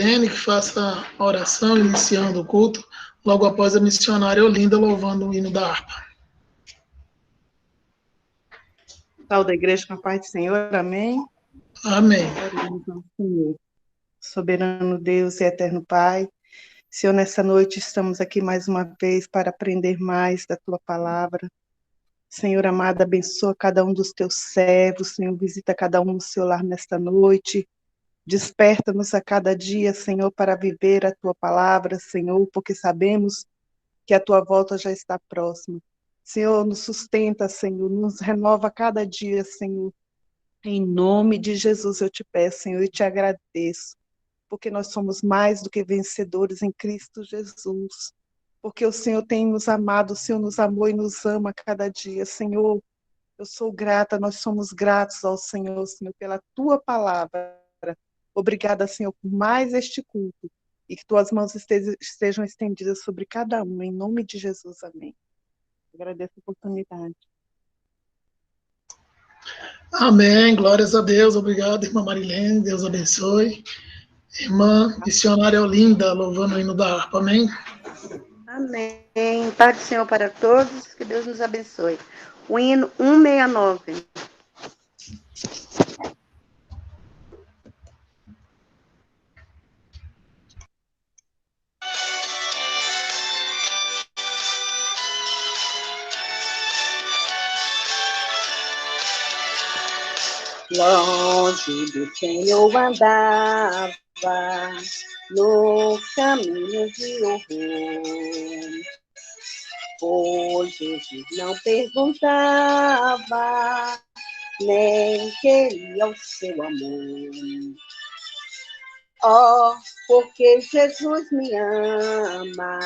Marilene, que faça a oração, iniciando o culto, logo após a missionária Olinda, louvando o hino da harpa. Saúde a igreja com a paz do Senhor, amém? Amém. Oremos ao Senhor. Soberano Deus e eterno Pai, Senhor, nessa noite estamos aqui mais uma vez para aprender mais da Tua palavra. Senhor amado, abençoa cada um dos Teus servos, Senhor, visita cada um no seu lar nesta noite. Desperta-nos a cada dia, Senhor, para viver a Tua palavra, Senhor, porque sabemos que a Tua volta já está próxima. Senhor, nos sustenta, Senhor, nos renova a cada dia, Senhor. Em nome de Jesus eu te peço, Senhor, e te agradeço, porque nós somos mais do que vencedores em Cristo Jesus. Porque o Senhor tem nos amado, o Senhor nos amou e nos ama a cada dia. Senhor, eu sou grata, nós somos gratos ao Senhor, Senhor, pela Tua palavra. Obrigada, Senhor, por mais este culto. E que Tuas mãos estejam estendidas sobre cada um. Em nome de Jesus, amém. Agradeço a oportunidade. Amém, glórias a Deus. Obrigado, irmã Marilene, Deus abençoe. Irmã missionária Olinda, louvando o hino da harpa, amém? Amém. Paz do Senhor para todos, que Deus nos abençoe. O hino 169. Longe do Senhor andava, no caminho de horror. Pois Jesus não perguntava, nem queria o seu amor. Oh, porque Jesus me ama,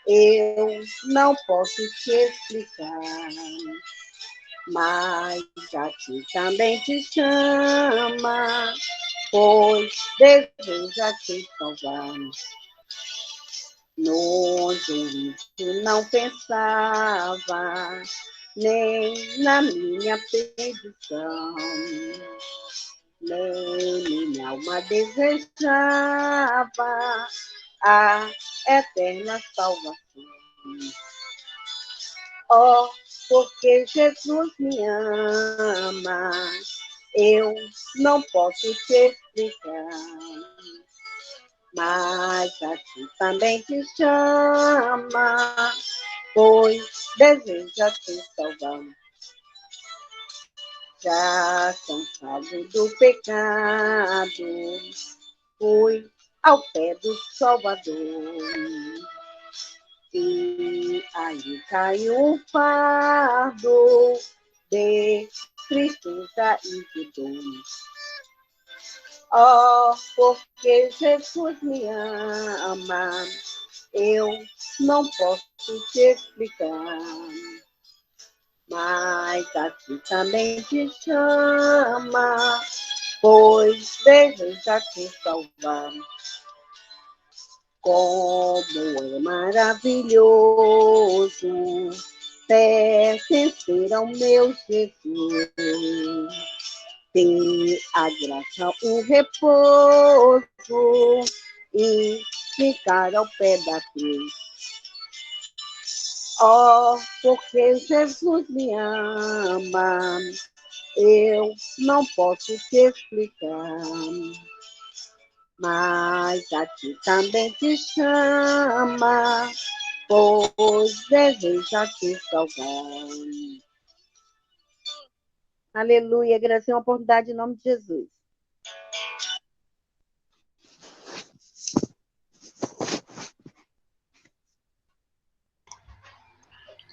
eu não posso te explicar. Mas a ti também te chama, pois deseja te salvar. No juízo não pensava, nem na minha perdição, nem minha alma desejava a eterna salvação. Oh, porque Jesus me ama, eu não posso te explicar. Mas a ti também te chama, pois deseja te salvar. Já cansado do pecado, fui ao pé do Salvador. E aí caiu um fardo de tristeza e de dor. Oh, porque Jesus me ama, eu não posso te explicar. Mas a ti também te chama, pois deseja te salvar. Como é maravilhoso pertencer ao meu Jesus, ter a graça, o repouso e ficar ao pé da cruz. Oh, porque Jesus me ama, eu não posso te explicar. Mas a ti também te chama, pois deseja te salvar. Aleluia. Agradecer a oportunidade em nome de Jesus.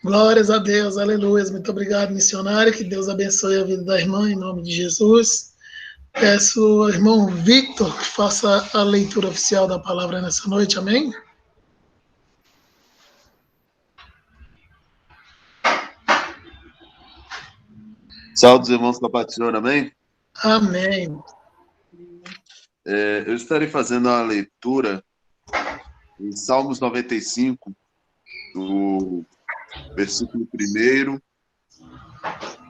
Glórias a Deus, aleluia. Muito obrigado, missionária. Que Deus abençoe a vida da irmã, em nome de Jesus. Peço ao irmão Victor que faça a leitura oficial da palavra nessa noite, amém? Salve, irmãos da paz do Senhor, amém? Amém. Eu estarei fazendo a leitura em Salmos 95, do versículo 1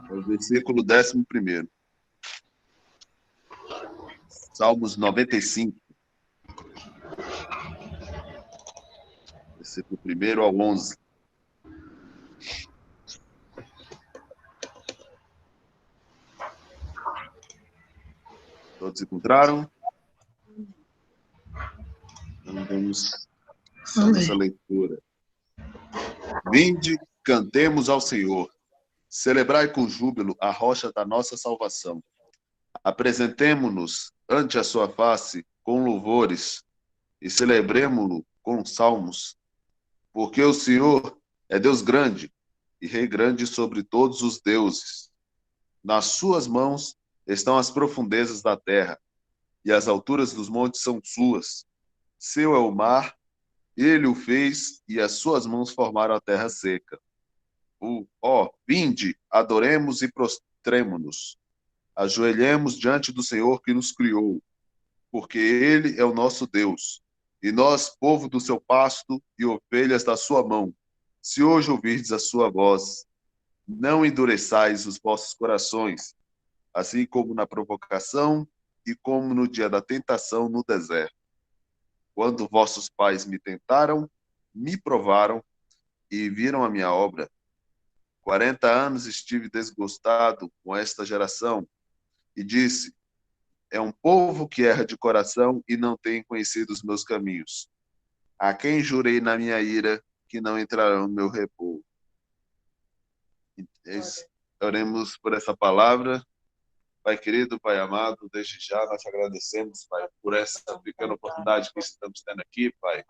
ao versículo 11. Salmos 95, versículo 1 ao 11. Todos encontraram? Então vamos a nossa leitura. Vinde, cantemos ao Senhor. Celebrai com júbilo a rocha da nossa salvação. Apresentemo-nos ante a sua face com louvores e celebremo-lo com salmos. Porque o Senhor é Deus grande e Rei grande sobre todos os deuses. Nas suas mãos estão as profundezas da terra, e as alturas dos montes são suas. Seu é o mar, ele o fez, e as suas mãos formaram a terra seca. Vinde, adoremos e prostremo-nos. Ajoelhemos diante do Senhor que nos criou, porque ele é o nosso Deus, e nós, povo do seu pasto e ovelhas da sua mão. Se hoje ouvirdes a sua voz, não endureçais os vossos corações, assim como na provocação e como no dia da tentação no deserto. Quando vossos pais me tentaram, me provaram e viram a minha obra. 40 anos estive desgostado com esta geração e disse: é um povo que erra de coração e não tem conhecido os meus caminhos. A quem jurei na minha ira que não entrarão no meu repouso. Oremos por essa palavra. Pai querido, Pai amado, desde já nós te agradecemos, Pai, por essa pequena oportunidade que estamos tendo aqui, Pai,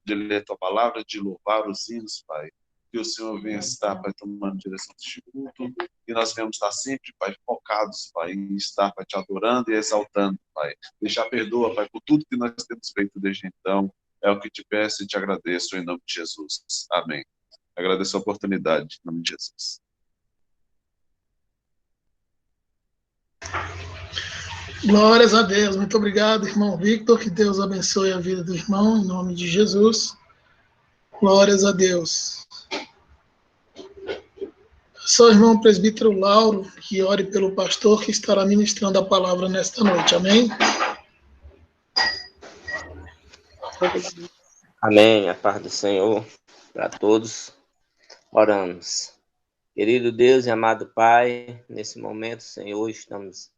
de ler a tua palavra, de louvar os hinos, Pai. Que o Senhor venha estar, Pai, tomando direção deste culto, e nós venhamos estar sempre, Pai, focados, Pai, em estar, Pai, te adorando e exaltando, Pai. Deixar perdoa, Pai, por tudo que nós temos feito desde então. É o que te peço e te agradeço em nome de Jesus. Amém. Agradeço a oportunidade em nome de Jesus. Glórias a Deus. Muito obrigado, irmão Victor. Que Deus abençoe a vida do irmão, em nome de Jesus. Glórias a Deus. Sou o irmão presbítero Lauro, que ore pelo pastor que estará ministrando a palavra nesta noite. Amém? Amém. A paz do Senhor para todos. Oramos. Querido Deus e amado Pai, nesse momento, Senhor, estamos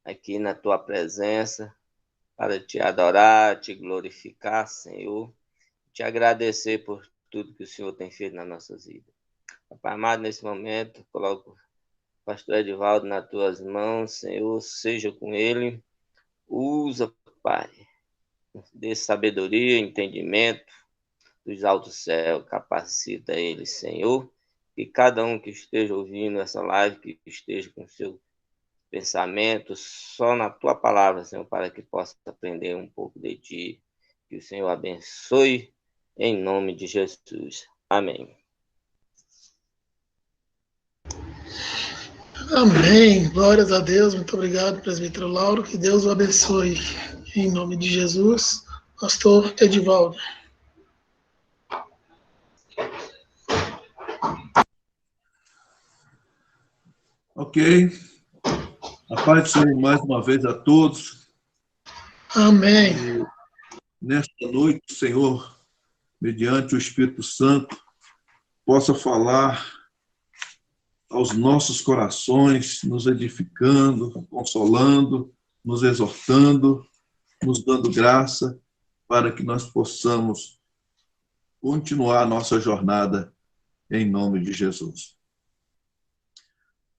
aqui na tua presença para te adorar, te glorificar, Senhor, te agradecer por tudo que o Senhor tem feito nas nossas vidas. Pai amado, nesse momento, coloco o pastor Edivaldo nas tuas mãos, Senhor, seja com ele, usa, Pai, dê sabedoria, entendimento dos altos céus, capacita ele, Senhor, que cada um que esteja ouvindo essa live, que esteja com seu pensamento só na tua palavra, Senhor, para que possa aprender um pouco de ti. Que o Senhor abençoe em nome de Jesus. Amém. Amém. Glórias a Deus. Muito obrigado, presbítero Lauro. Que Deus o abençoe em nome de Jesus. Pastor Edivaldo. Ok. A paz do Senhor mais uma vez a todos. Amém. Nesta noite, o Senhor, mediante o Espírito Santo, possa falar aos nossos corações, nos edificando, consolando, nos exortando, nos dando graça para que nós possamos continuar a nossa jornada em nome de Jesus.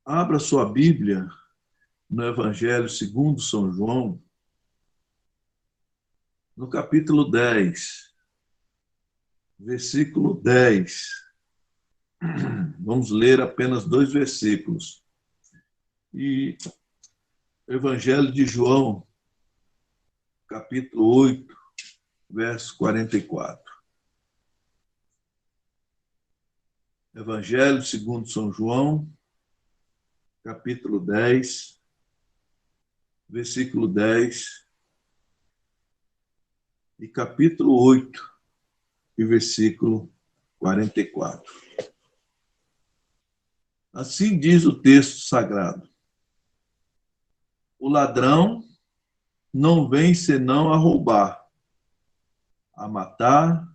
Abra sua Bíblia no Evangelho segundo São João, no capítulo 10, versículo 10. Vamos ler apenas 2 versículos. E Evangelho de João, capítulo 8, verso 44. Evangelho segundo São João, capítulo 10, versículo 10, e capítulo 8, e versículo 44. Assim diz o texto sagrado: o ladrão não vem senão a roubar, a matar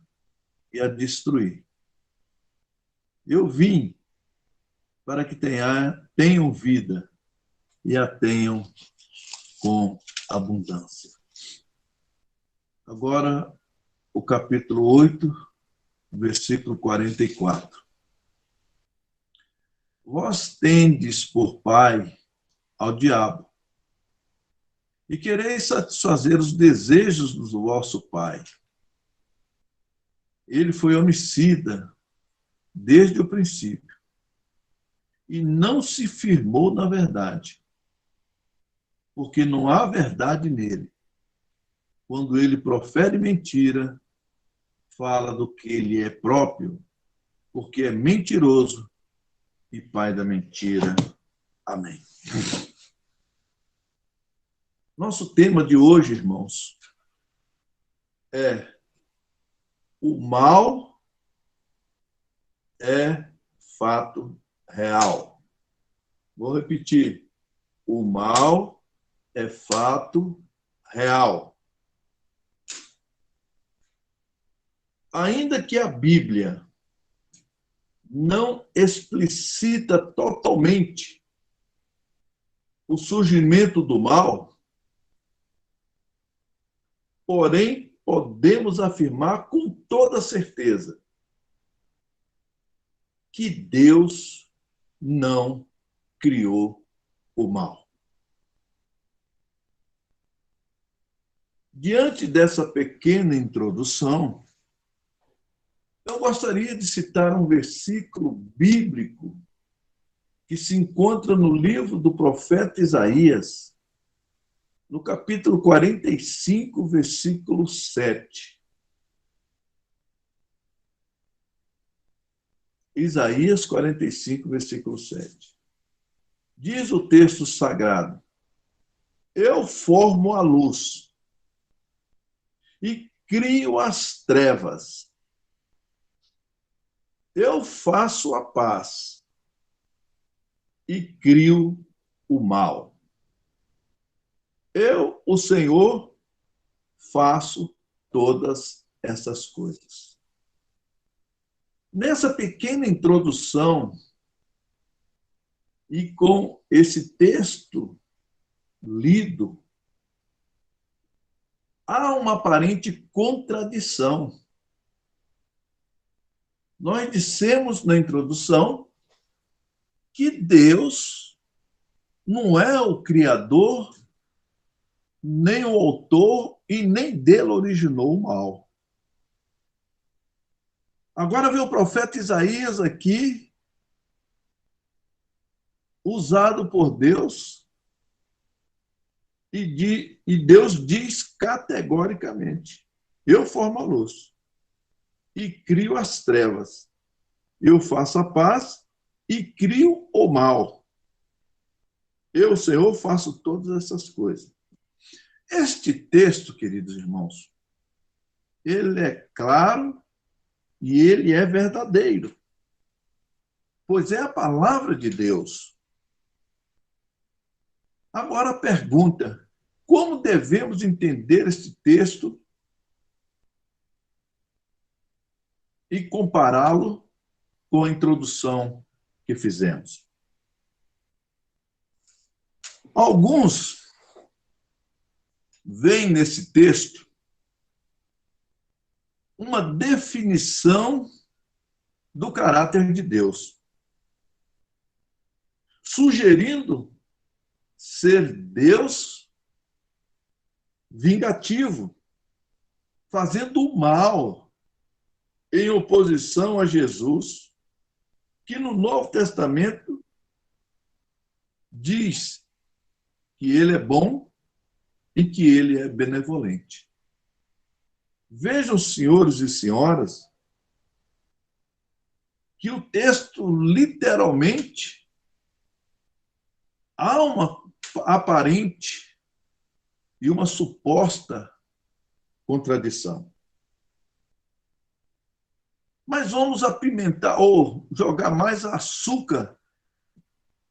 e a destruir. Eu vim para que tenham vida e a tenham com abundância. Agora, o capítulo 8, versículo 44. Vós tendes por pai ao diabo, e quereis satisfazer os desejos do vosso pai. Ele foi homicida desde o princípio, e não se firmou na verdade, porque não há verdade nele. Quando ele profere mentira, fala do que ele é próprio, porque é mentiroso e pai da mentira. Amém. Nosso tema de hoje, irmãos, é: o mal é fato real. Vou repetir: o mal é fato real. Ainda que a Bíblia não explicita totalmente o surgimento do mal, porém, podemos afirmar com toda certeza que Deus não criou o mal. Diante dessa pequena introdução, eu gostaria de citar um versículo bíblico que se encontra no livro do profeta Isaías, no capítulo 45, versículo 7. Isaías 45, versículo 7. Diz o texto sagrado: eu formo a luz e crio as trevas. Eu faço a paz e crio o mal. Eu, o Senhor, faço todas essas coisas. Nessa pequena introdução, e com esse texto lido, há uma aparente contradição. Nós dissemos na introdução que Deus não é o Criador, nem o autor, e nem dele originou o mal. Agora vem o profeta Isaías aqui, usado por Deus, e Deus diz categoricamente: eu formo a luz e crio as trevas. Eu faço a paz e crio o mal. Eu, Senhor, faço todas essas coisas. Este texto, queridos irmãos, ele é claro e ele é verdadeiro, pois é a palavra de Deus. Agora a pergunta: como devemos entender este texto e compará-lo com a introdução que fizemos? Alguns veem nesse texto uma definição do caráter de Deus, sugerindo ser Deus vingativo, fazendo o mal em oposição a Jesus, que no Novo Testamento diz que ele é bom e que ele é benevolente. Vejam, senhores e senhoras, que o texto literalmente há uma aparente e uma suposta contradição. Mas vamos apimentar ou jogar mais açúcar,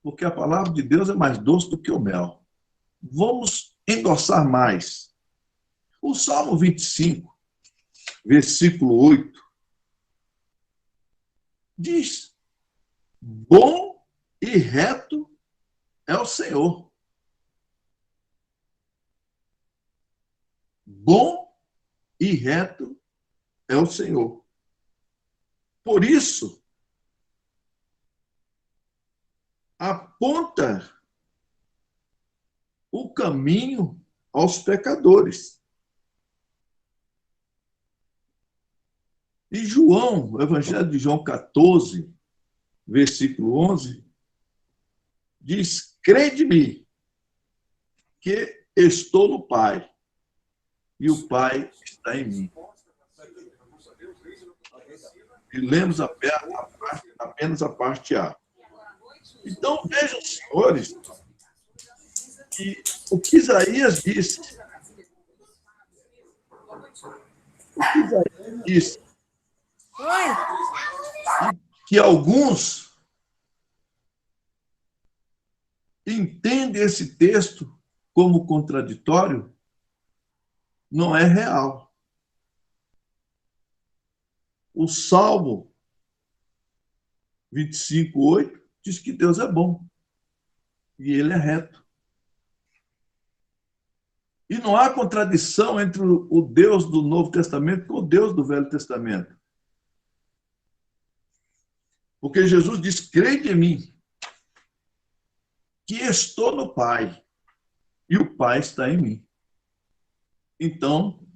porque a palavra de Deus é mais doce do que o mel. Vamos endossar mais. O Salmo 25, versículo 8, diz: bom e reto é o Senhor. Bom e reto é o Senhor. Por isso, aponta o caminho aos pecadores. E João, o Evangelho de João 14, versículo 11, diz: crede-me que estou no Pai, e o Pai está em mim. E lemos apenas a parte A. Então, vejam, senhores, que o que Isaías disse, que alguns entendem esse texto como contraditório, não é real. O Salmo 25:8 diz que Deus é bom e ele é reto. E não há contradição entre o Deus do Novo Testamento com o Deus do Velho Testamento. Porque Jesus diz: crede em mim, que estou no Pai, e o Pai está em mim. Então,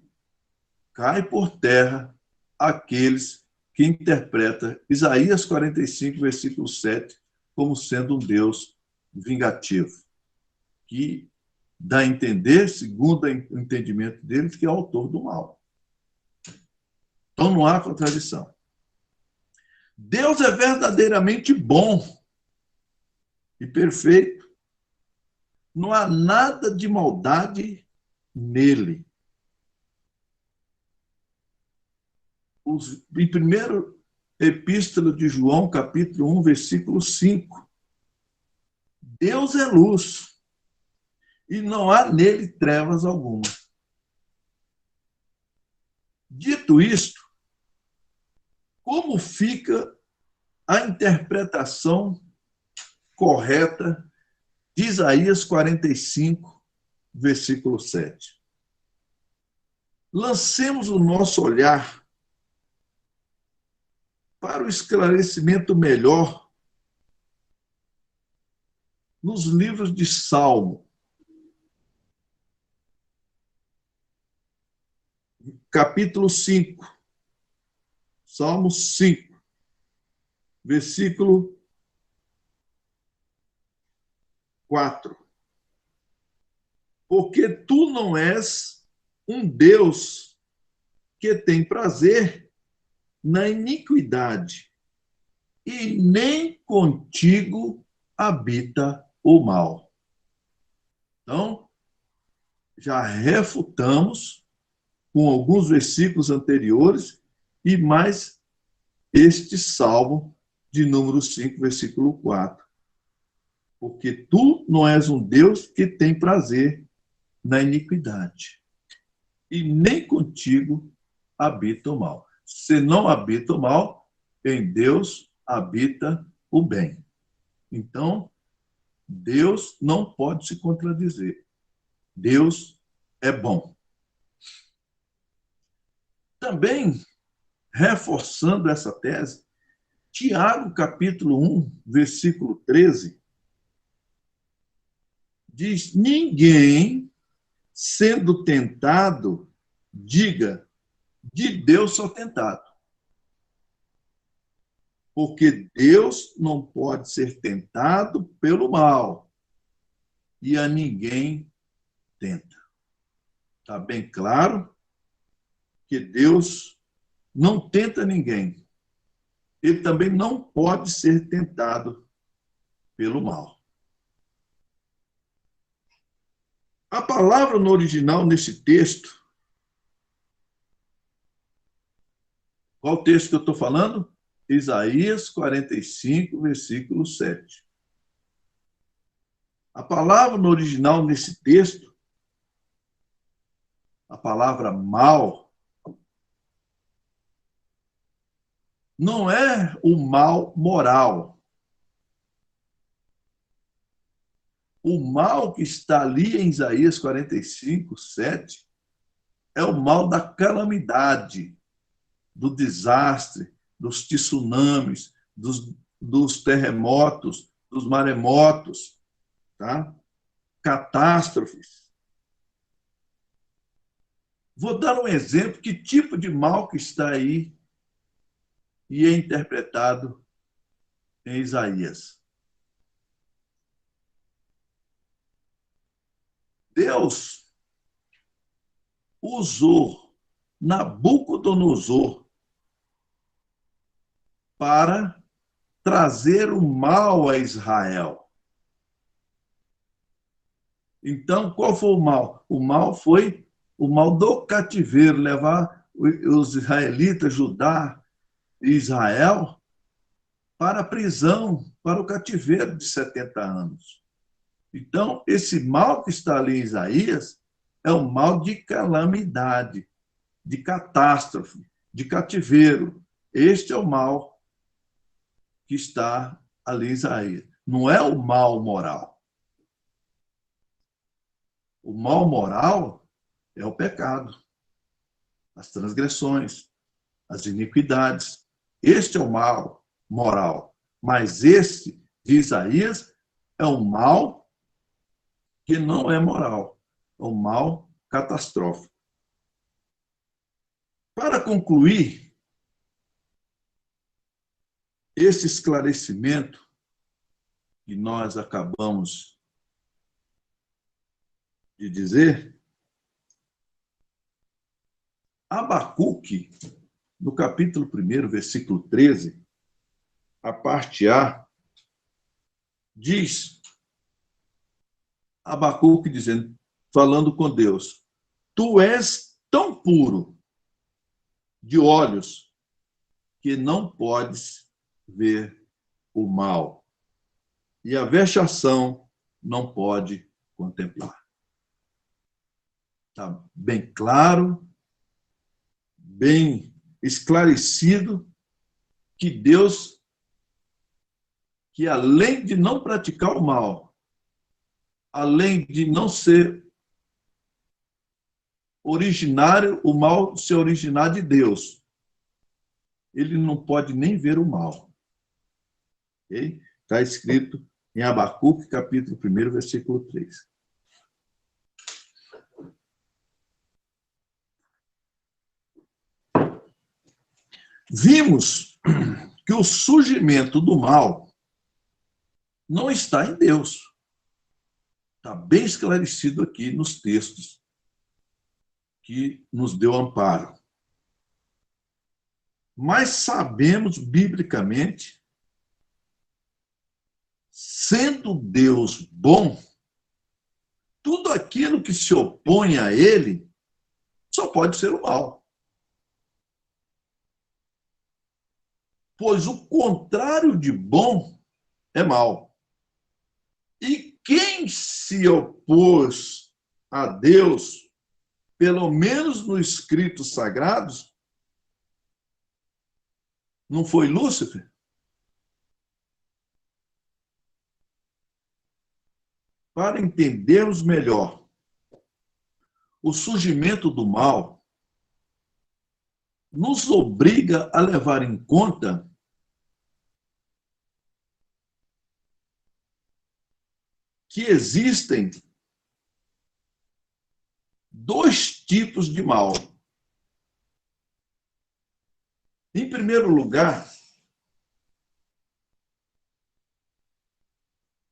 cai por terra aqueles que interpretam Isaías 45, versículo 7, como sendo um Deus vingativo, que dá a entender, segundo o entendimento deles, que é o autor do mal. Então não há contradição. Deus é verdadeiramente bom e perfeito. Não há nada de maldade nele. Em primeiro epístola de João, capítulo 1, versículo 5. Deus é luz, e não há nele trevas alguma. Dito isto, como fica a interpretação correta de Isaías 45, versículo 7? Lancemos o nosso olhar para o esclarecimento melhor nos livros de Salmo. Capítulo 5, Salmo 5, versículo 4. Porque tu não és um Deus que tem prazer na iniquidade, e nem contigo habita o mal. Então, já refutamos com alguns versículos anteriores e mais este Salmo de número 5, versículo 4. Porque tu não és um Deus que tem prazer na iniquidade, e nem contigo habita o mal. Se não habita o mal, em Deus habita o bem. Então, Deus não pode se contradizer. Deus é bom. Também, reforçando essa tese, Tiago, capítulo 1, versículo 13, diz: ninguém, sendo tentado, diga, de Deus sou tentado. Porque Deus não pode ser tentado pelo mal, e a ninguém tenta. Está bem claro que Deus não tenta ninguém. Ele também não pode ser tentado pelo mal. A palavra no original, nesse texto, qual texto que eu estou falando? Isaías 45, versículo 7. A palavra no original, nesse texto, a palavra mal, não é o mal moral. O mal que está ali em Isaías 45, 7, é o mal da calamidade, do desastre, dos tsunamis, dos terremotos, dos maremotos, tá? Catástrofes. Vou dar um exemplo, que tipo de mal que está aí e é interpretado em Isaías. Deus usou Nabucodonosor para trazer o mal a Israel. Então, qual foi o mal? O mal foi o mal do cativeiro, levar os israelitas, Judá e Israel para a prisão, para o cativeiro de 70 anos. Então, esse mal que está ali em Isaías é um mal de calamidade, de catástrofe, de cativeiro. Este é o mal que está ali em Isaías. Não é o mal moral. O mal moral é o pecado, as transgressões, as iniquidades. Este é o mal moral. Mas esse de Isaías é um mal que não é moral. É um mal catastrófico. Para concluir esse esclarecimento que nós acabamos de dizer, Abacuque, no capítulo 1, versículo 13, a parte A, diz, Abacuque dizendo, falando com Deus, tu és tão puro de olhos que não podes ver o mal, e a vexação não pode contemplar. Está bem claro, bem esclarecido, que Deus, que além de não praticar o mal, além de não ser originário, o mal ser originar de Deus, ele não pode nem ver o mal. Okay? Está escrito em Abacuque, capítulo 1, versículo 3. Vimos que o surgimento do mal não está em Deus. Está bem esclarecido aqui nos textos que nos deu amparo. Mas sabemos, biblicamente, sendo Deus bom, tudo aquilo que se opõe a ele só pode ser o mal. Pois o contrário de bom é mal. E quem se opôs a Deus, pelo menos nos escritos sagrados, não foi Lúcifer? Para entendermos melhor o surgimento do mal, nos obriga a levar em conta que existem dois tipos de mal. Em primeiro lugar,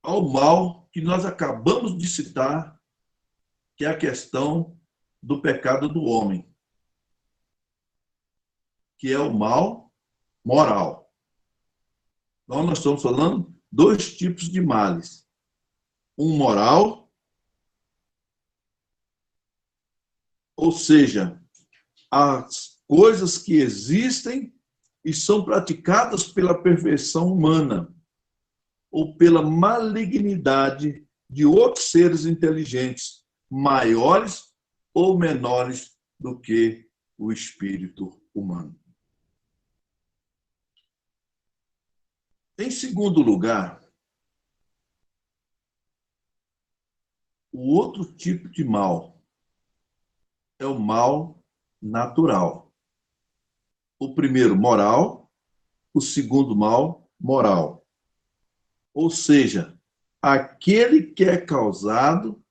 ao mal que nós acabamos de citar, que é a questão do pecado do homem, que é o mal moral. Então, nós estamos falando dois tipos de males. Um moral, ou seja, as coisas que existem e são praticadas pela perfeição humana ou pela malignidade de outros seres inteligentes, maiores ou menores do que o espírito humano. Em segundo lugar, o outro tipo de mal é o mal natural. O primeiro, moral, o segundo mal, moral. Ou seja, aquele que é causado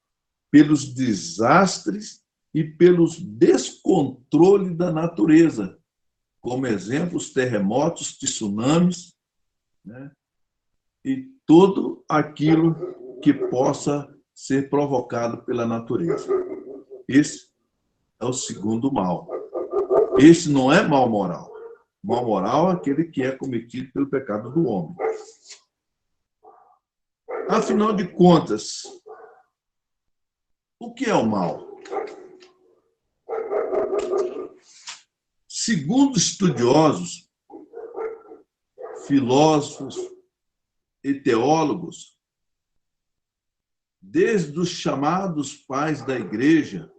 pelos desastres e pelos descontrole da natureza, como exemplo, os terremotos, tsunamis, né? E tudo aquilo que possa ser provocado pela natureza. Esse é o segundo mal. Esse não é mal moral. Mal moral é aquele que é cometido pelo pecado do homem. Afinal de contas, o que é o mal? Segundo estudiosos, filósofos e teólogos, desde os chamados pais da igreja,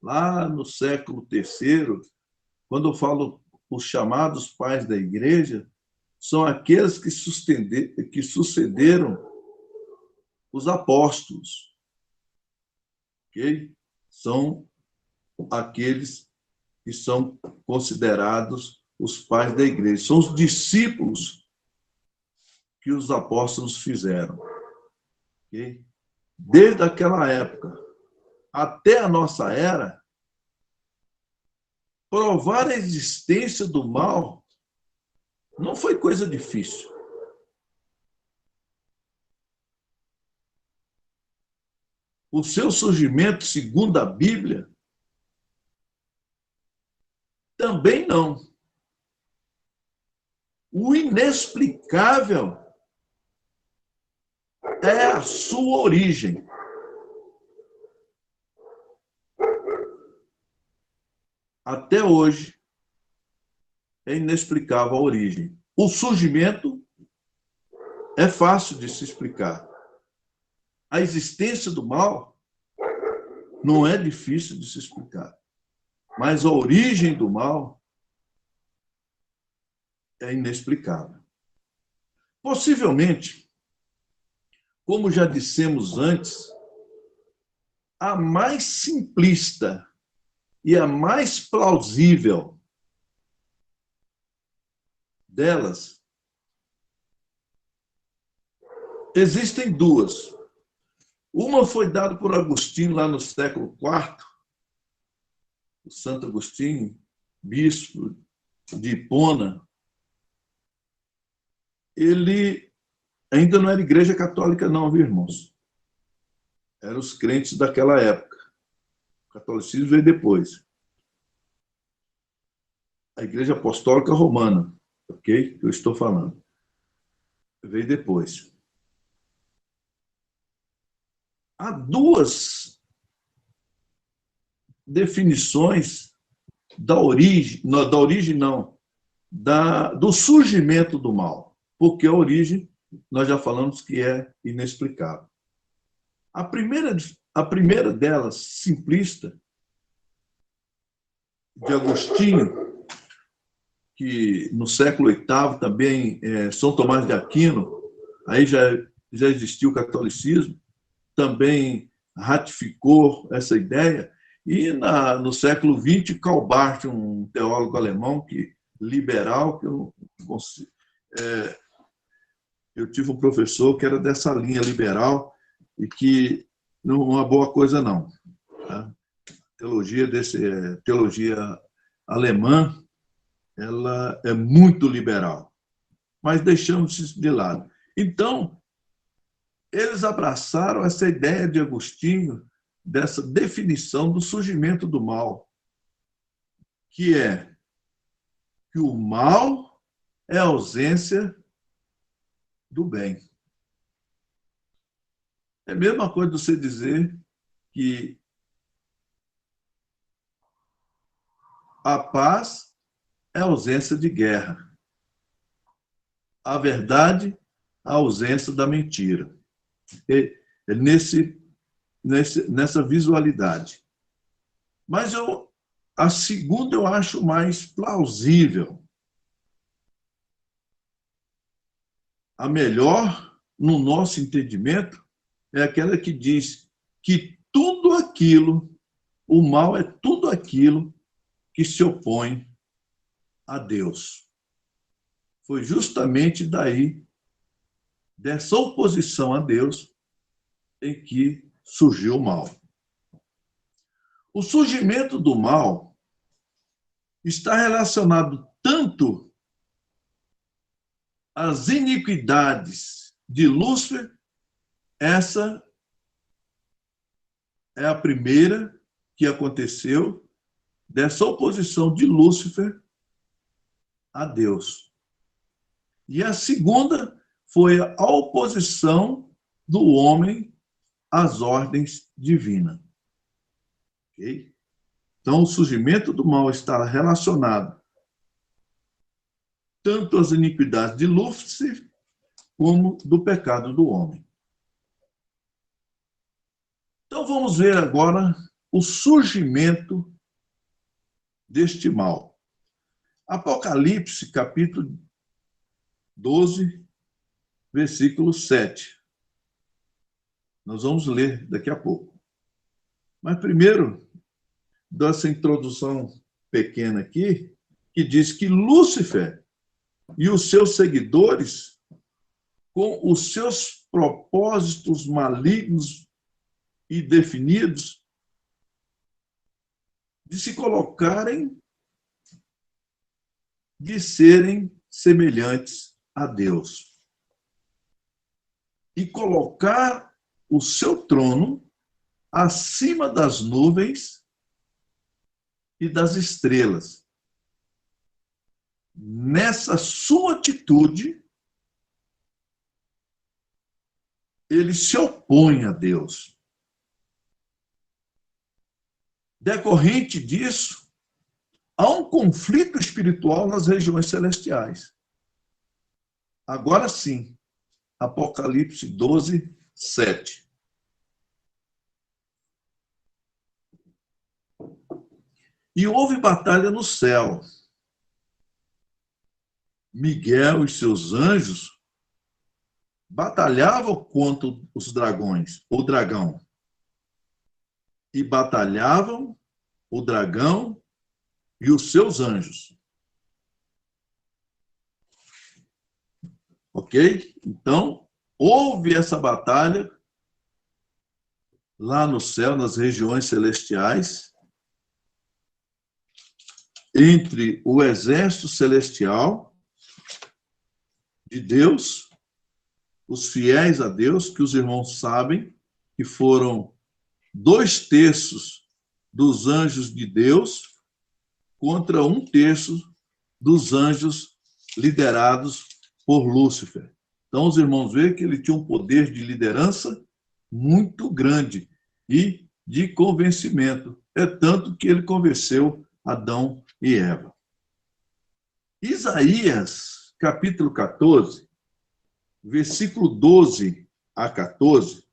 lá no século III, quando eu falo os chamados pais da igreja, são aqueles que sucederam os apóstolos. Okay? São aqueles que são considerados os pais da igreja. São os discípulos que os apóstolos fizeram. Okay? Desde aquela época até a nossa era, provar a existência do mal não foi coisa difícil. O seu surgimento, segundo a Bíblia, também não. O inexplicável é a sua origem. Até hoje, é inexplicável a origem. O surgimento é fácil de se explicar. A existência do mal não é difícil de se explicar. Mas a origem do mal é inexplicável. Possivelmente, como já dissemos antes, a mais simplista e a mais plausível delas, existem duas. Uma foi dada por Agostinho lá no século IV, o Santo Agostinho, bispo de Hipona. Ele ainda não era igreja católica não, viu, irmãos? Eram os crentes daquela época. O catolicismo veio depois. A igreja apostólica romana, ok? Que eu estou falando. Veio depois. Há duas definições da origem não, do surgimento do mal, porque a origem, nós já falamos que é inexplicável. A primeira delas, simplista, de Agostinho, que no século VIII também, São Tomás de Aquino, aí já existiu o catolicismo, também ratificou essa ideia, e no século XX, Karl Barth, um teólogo alemão liberal, que eu tive um professor que era dessa linha liberal e que não é uma boa coisa não. Tá? Teologia alemã, ela é muito liberal, mas deixamos isso de lado. Então, eles abraçaram essa ideia de Agostinho, dessa definição do surgimento do mal, que é que o mal é a ausência do bem. É a mesma coisa de você dizer que a paz é a ausência de guerra. A verdade, a ausência da mentira. É nessa visualidade. Mas a segunda eu acho mais plausível. a melhor, no nosso entendimento, é aquela que diz que tudo aquilo, o mal é tudo aquilo que se opõe a Deus. Foi justamente daí, dessa oposição a Deus, em que surgiu o mal. O surgimento do mal está relacionado tanto às iniquidades de Lúcifer, essa é a primeira que aconteceu, dessa oposição de Lúcifer a Deus. E a segunda foi a oposição do homem às ordens divinas. Okay? Então, o surgimento do mal está relacionado tanto às iniquidades de Lúcifer como do pecado do homem. Então, vamos ver agora o surgimento deste mal. Apocalipse, capítulo 12, versículo 7. Nós vamos ler daqui a pouco. Mas primeiro, dessa introdução pequena aqui, que diz que Lúcifer e os seus seguidores, com os seus propósitos malignos e definidos, de se colocarem, de serem semelhantes a Deus. E colocar o seu trono acima das nuvens e das estrelas. Nessa sua atitude, ele se opõe a Deus. Decorrente disso, há um conflito espiritual nas regiões celestiais. Agora sim, Apocalipse 12, 7. E houve batalha no céu. Miguel e seus anjos batalhavam contra os dragões, o dragão. E batalhavam o dragão e os seus anjos. Ok? Então, houve essa batalha lá no céu, nas regiões celestiais, entre o exército celestial de Deus, os fiéis a Deus, que os irmãos sabem que foram 2/3 dos anjos de Deus contra 1/3 dos anjos liderados por Lúcifer. Então, os irmãos veem que ele tinha um poder de liderança muito grande e de convencimento. É tanto que ele convenceu Adão e Eva. Isaías, capítulo 14, versículo 12 a 14,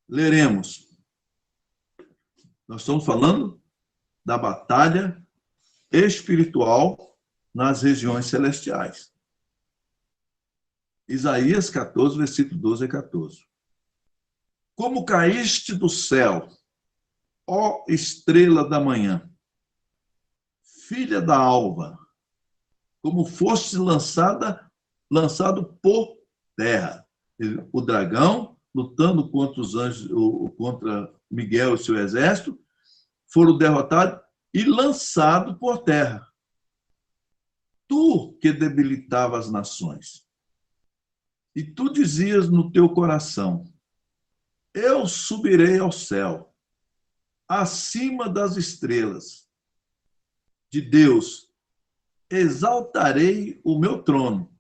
leremos. Nós estamos falando da batalha espiritual nas regiões celestiais. Isaías 14, versículo 12 a 14. Como caíste do céu, ó estrela da manhã, filha da alva, como foste lançado por terra. O dragão, lutando contra os anjos, contra Miguel e seu exército, foram derrotados e lançados por terra. Tu que debilitava as nações. E tu dizias no teu coração, eu subirei ao céu, acima das estrelas de Deus, exaltarei o meu trono,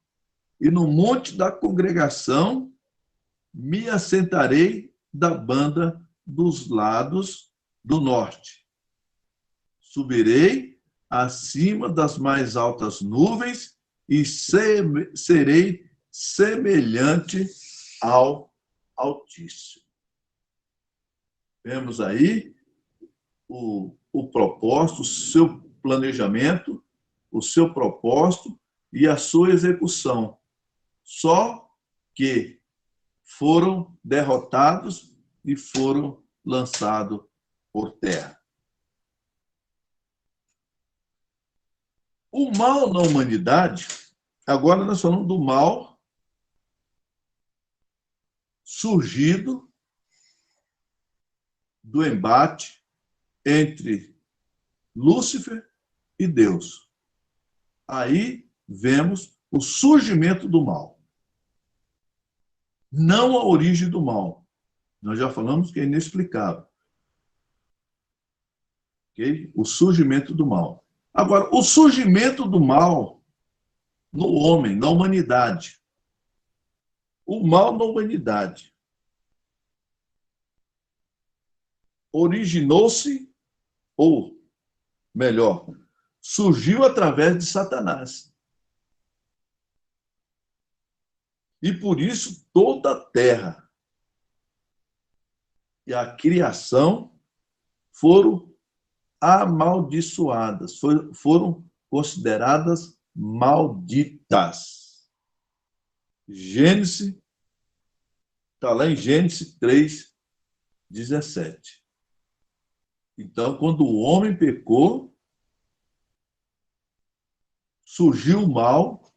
e no monte da congregação me assentarei da banda dos lados do norte. Subirei acima das mais altas nuvens e serei semelhante ao Altíssimo. Vemos aí o propósito, o seu planejamento, o seu propósito e a sua execução. só que foram derrotados e foram lançados por terra. O mal na humanidade, agora nós falamos do mal surgido do embate entre Lúcifer e Deus. Aí vemos o surgimento do mal. Não a origem do mal. Nós já falamos que é inexplicável. Okay? O surgimento do mal. Agora, o surgimento do mal no homem, na humanidade. O mal na humanidade originou-se, ou melhor, surgiu através de Satanás. E por isso toda a terra e a criação foram amaldiçoadas, foram consideradas malditas. Gênesis, está lá em Gênesis 3:17. Então, quando o homem pecou, surgiu o mal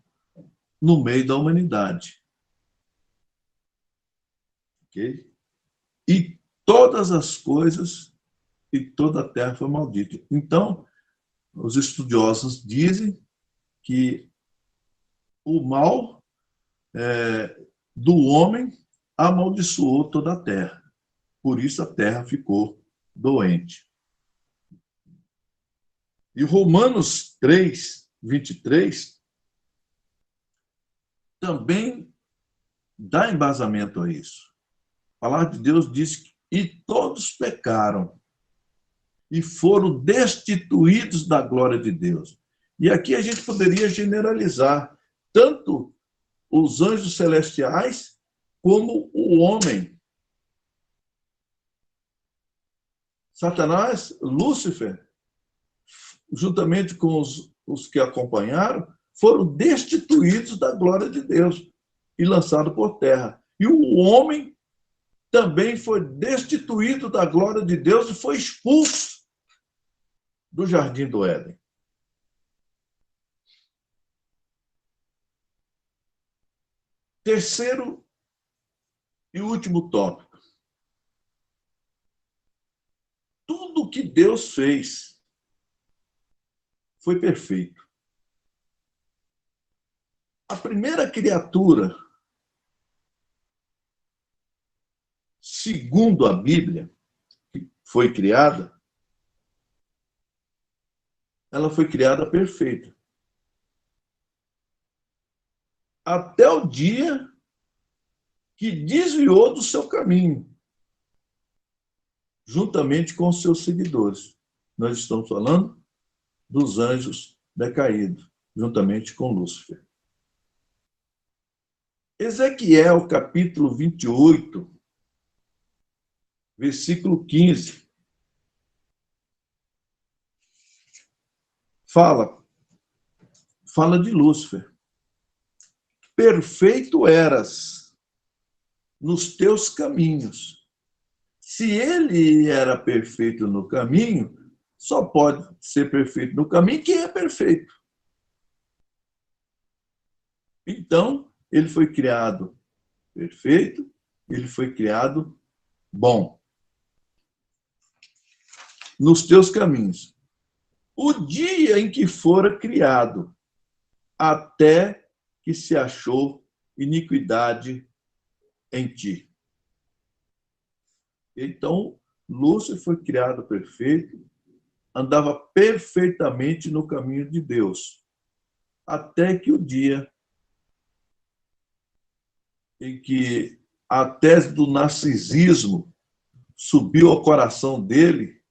no meio da humanidade. Okay? E todas as coisas e toda a terra foi maldita. Então, os estudiosos dizem que o mal do homem amaldiçoou toda a terra. Por isso a terra ficou doente. E Romanos 3:23 também dá embasamento a isso. A palavra de Deus diz que e todos pecaram e foram destituídos da glória de Deus. E aqui a gente poderia generalizar tanto os anjos celestiais como o homem. Satanás, Lúcifer, juntamente com os que acompanharam, foram destituídos da glória de Deus e lançados por terra. E o homem também foi destituído da glória de Deus e foi expulso do Jardim do Éden. Terceiro e último tópico. Tudo que Deus fez foi perfeito. A primeira criatura, segundo a Bíblia, que foi criada, ela foi criada perfeita. Até o dia que desviou do seu caminho, juntamente com os seus seguidores. Nós estamos falando dos anjos decaídos, juntamente com Lúcifer. Ezequiel, capítulo 28, versículo 15. Fala de Lúcifer. Perfeito eras nos teus caminhos. Se ele era perfeito no caminho, só pode ser perfeito no caminho quem é perfeito. Então, ele foi criado perfeito, ele foi criado bom. Nos teus caminhos. O dia em que fora criado, até que se achou iniquidade em ti. Então, Lúcifer foi criado perfeito, andava perfeitamente no caminho de Deus, até que o dia em que a tese do narcisismo subiu ao coração dele,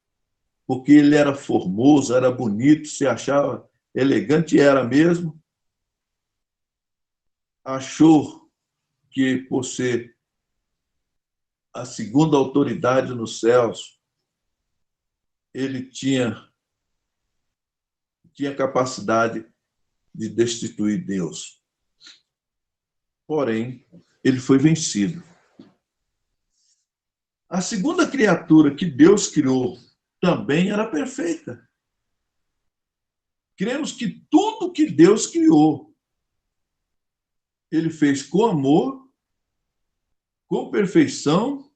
porque ele era formoso, era bonito, se achava elegante, e era mesmo, achou que, por ser a segunda autoridade nos céus, ele tinha capacidade de destituir Deus. porém, ele foi vencido. A segunda criatura que Deus criou também era perfeita. Cremos que tudo que Deus criou, ele fez com amor, com perfeição,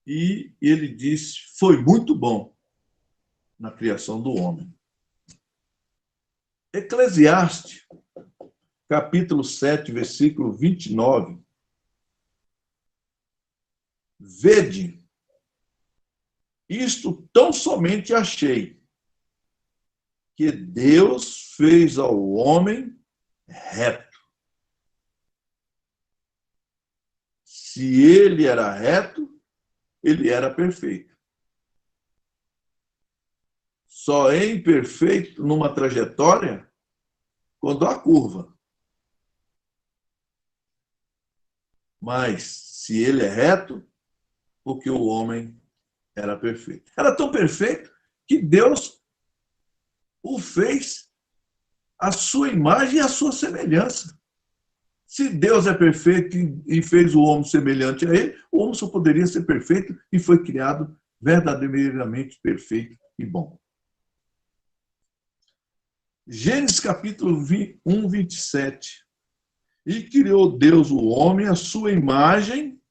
e ele disse, foi muito bom na criação do homem. Eclesiastes, capítulo 7, versículo 29. Vede, isto tão somente achei, que Deus fez ao homem reto. Se ele era reto, ele era perfeito. Só é imperfeito numa trajetória quando há curva. Mas se ele é reto, porque o homem era perfeito. Era tão perfeito que Deus o fez à sua imagem e à sua semelhança. Se Deus é perfeito e fez o homem semelhante a ele, o homem só poderia ser perfeito e foi criado verdadeiramente perfeito e bom. Gênesis capítulo 1, 27. E criou Deus o homem à sua imagem,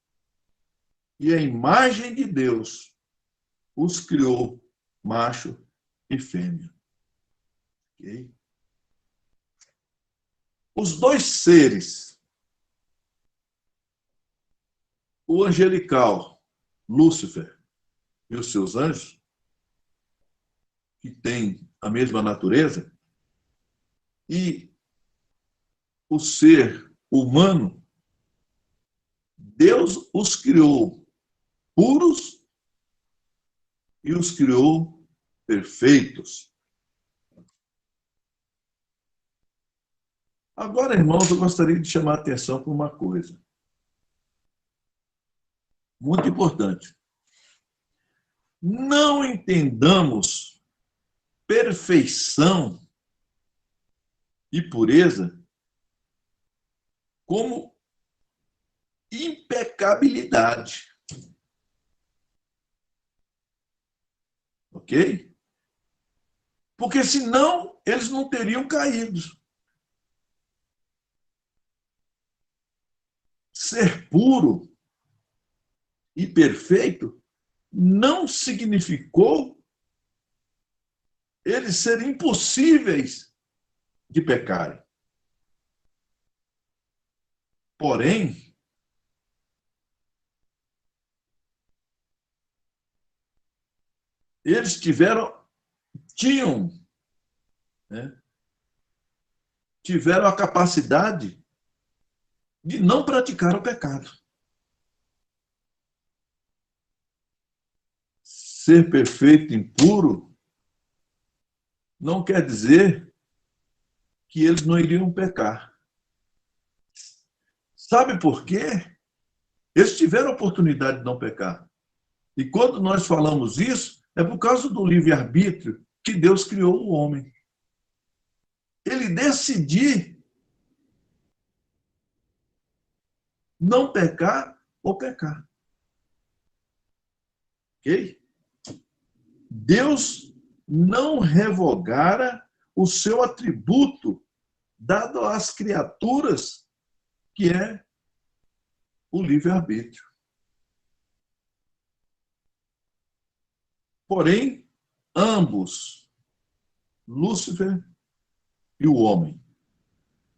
e a imagem de Deus os criou, macho e fêmea. Okay? Os dois seres, o angelical, Lúcifer, e os seus anjos, que têm a mesma natureza, e o ser humano, Deus os criou puros e os criou perfeitos. Agora, irmãos, eu gostaria de chamar a atenção para uma coisa muito importante. Não entendamos perfeição e pureza como impecabilidade. Ok? Porque senão eles não teriam caído. Ser puro e perfeito não significou eles serem impossíveis de pecarem. Porém, eles tiveram a capacidade de não praticar o pecado. Ser perfeito e impuro não quer dizer que eles não iriam pecar. Sabe por quê? Eles tiveram a oportunidade de não pecar. E quando nós falamos isso, é por causa do livre-arbítrio que Deus criou o homem. Ele decidir não pecar ou pecar. Ok? Deus não revogara o seu atributo dado às criaturas, que é o livre-arbítrio. Porém, ambos, Lúcifer e o homem,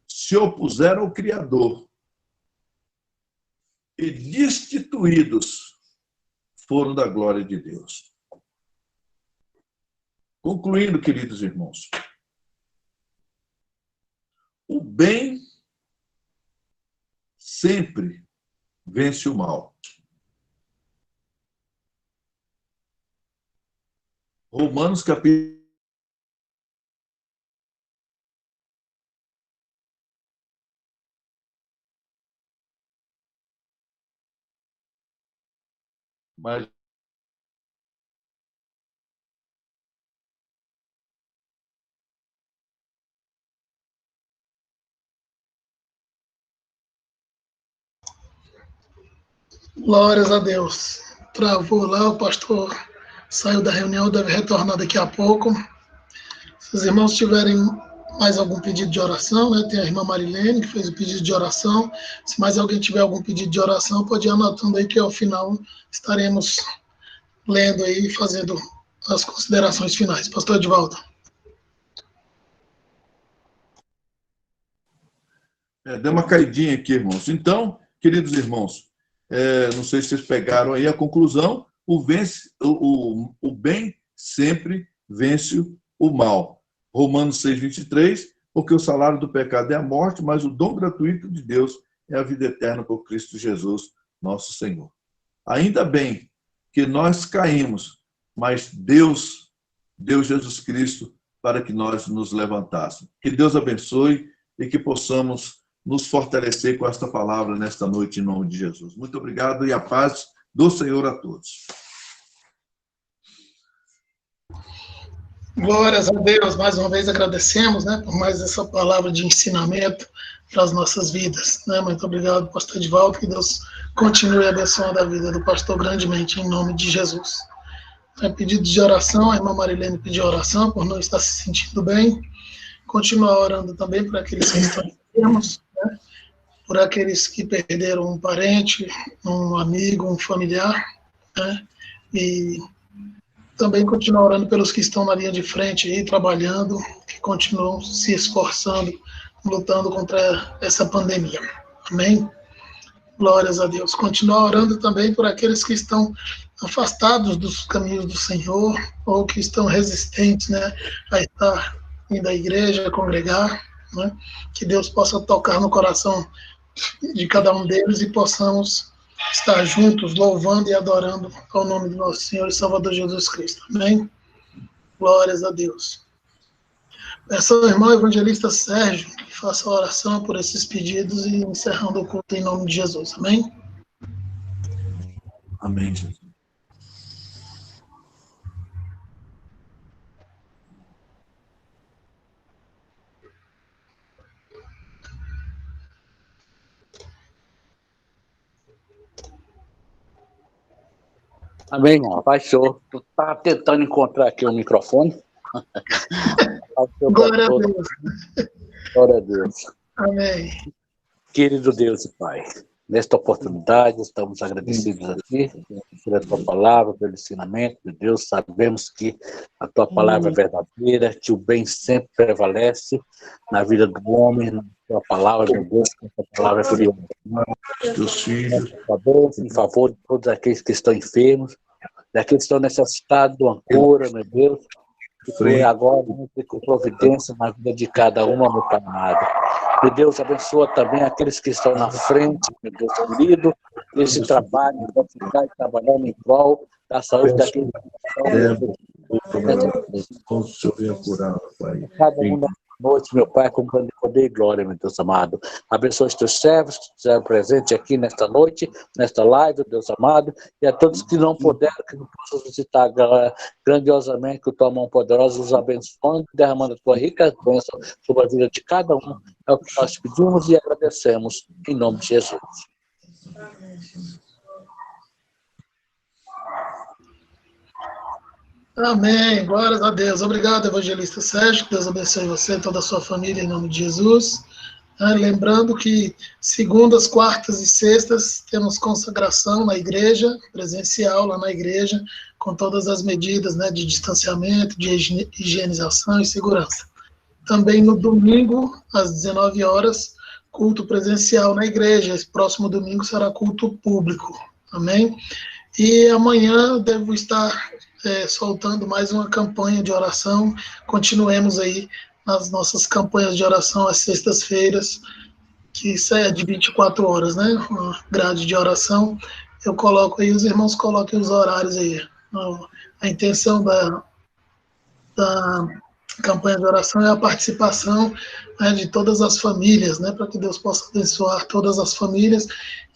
se opuseram ao Criador e destituídos foram da glória de Deus. Concluindo, queridos irmãos, o bem sempre vence o mal. Romanos capítulo mas Glórias a Deus. Travou lá, o pastor saiu da reunião, deve retornar daqui a pouco. Se os irmãos tiverem mais algum pedido de oração, né? Tem a irmã Marilene, que fez o pedido de oração. Se mais alguém tiver algum pedido de oração, pode ir anotando aí, que ao final estaremos lendo aí e fazendo as considerações finais. Pastor Edivaldo. Deu uma caidinha aqui, irmãos. Então, queridos irmãos, não sei se vocês pegaram aí a conclusão, o bem sempre vence o mal. Romanos 6:23, porque o salário do pecado é a morte, mas o dom gratuito de Deus é a vida eterna por Cristo Jesus, nosso Senhor. Ainda bem que nós caímos, mas Deus deu Jesus Cristo para que nós nos levantássemos. Que Deus abençoe e que possamos nos fortalecer com esta palavra nesta noite, em nome de Jesus. Muito obrigado e a paz do Senhor a todos. Glórias a Deus, mais uma vez agradecemos, né, por mais essa palavra de ensinamento para as nossas vidas, né? Muito obrigado, pastor Edivaldo, que Deus continue abençoando a vida do pastor grandemente, em nome de Jesus. Pedido de oração, a irmã Marilene pediu oração por não estar se sentindo bem, continuar orando também por aqueles que estão enfermos, né? Por aqueles que perderam um parente, um amigo, um familiar, né? E também continuar orando pelos que estão na linha de frente aí, trabalhando, que continuam se esforçando, lutando contra essa pandemia. Amém? Glórias a Deus. Continuar orando também por aqueles que estão afastados dos caminhos do Senhor, ou que estão resistentes, né, a estar indo à igreja, a congregar, né? Que Deus possa tocar no coração de cada um deles e possamos estar juntos, louvando e adorando ao nome do nosso Senhor e Salvador Jesus Cristo. Amém? Glórias a Deus. Peço ao irmão evangelista Sérgio que faça a oração por esses pedidos e encerrando o culto em nome de Jesus. Amém? Amém, Jesus. Amém, irmão. Baixou. Tu tá tentando encontrar aqui o microfone. Glória a Deus. Glória a Deus. Amém. Querido Deus e Pai, nesta oportunidade estamos agradecidos a Ti pela Tua palavra, pelo ensinamento de Deus. Sabemos que a Tua palavra é verdadeira, que o bem sempre prevalece na vida do homem, na Tua palavra, meu Deus, que a Tua palavra é curiosa. Dos filhos. Em favor de todos aqueles que estão enfermos, daqueles que estão necessitados de uma cura, meu Deus, que foi agora, com providência na vida de cada uma, meu Pai amado. Meu Deus, abençoa também aqueles que estão na frente, meu Deus querido, nesse trabalho, para ficar trabalhando em prol da saúde daqueles que estão. Cada um da noite, meu Pai, com grande poder e glória, meu Deus amado. Abençoa os teus servos que estiveram presentes aqui nesta noite, nesta live, Deus amado, e a todos que não puderam, que não possam visitar grandiosamente, que tua mão poderosa os abençoando, derramando a tua rica bênção sobre a vida de cada um. É o que nós pedimos e agradecemos, em nome de Jesus. Amém. Glórias a Deus. Obrigado, evangelista Sérgio. Deus abençoe você e toda a sua família, em nome de Jesus. Lembrando que segundas, quartas e sextas temos consagração na igreja, presencial lá na igreja, com todas as medidas, né, de distanciamento, de higienização e segurança. Também no domingo, às 19 horas, culto presencial na igreja. Esse próximo domingo será culto público. Amém? E amanhã devo estar soltando mais uma campanha de oração. Continuemos aí nas nossas campanhas de oração às sextas-feiras, que isso é de 24 horas, né? Uma grade de oração. Eu coloco aí, os irmãos coloquem os horários aí. A intenção da campanha de oração é a participação, né, de todas as famílias, né, para que Deus possa abençoar todas as famílias.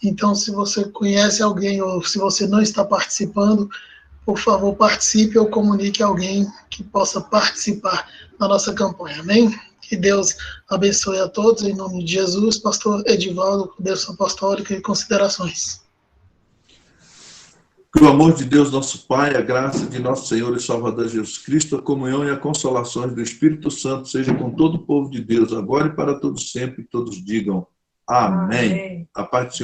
Então, se você conhece alguém ou se você não está participando, por favor, participe ou comunique alguém que possa participar da nossa campanha. Amém? Que Deus abençoe a todos, em nome de Jesus. Pastor Edivaldo, bênção apostólica e considerações. Que o amor de Deus, nosso Pai, a graça de nosso Senhor e Salvador Jesus Cristo, a comunhão e a consolação do Espírito Santo seja com todo o povo de Deus, agora e para todos sempre, todos digam amém. A paz do Senhor.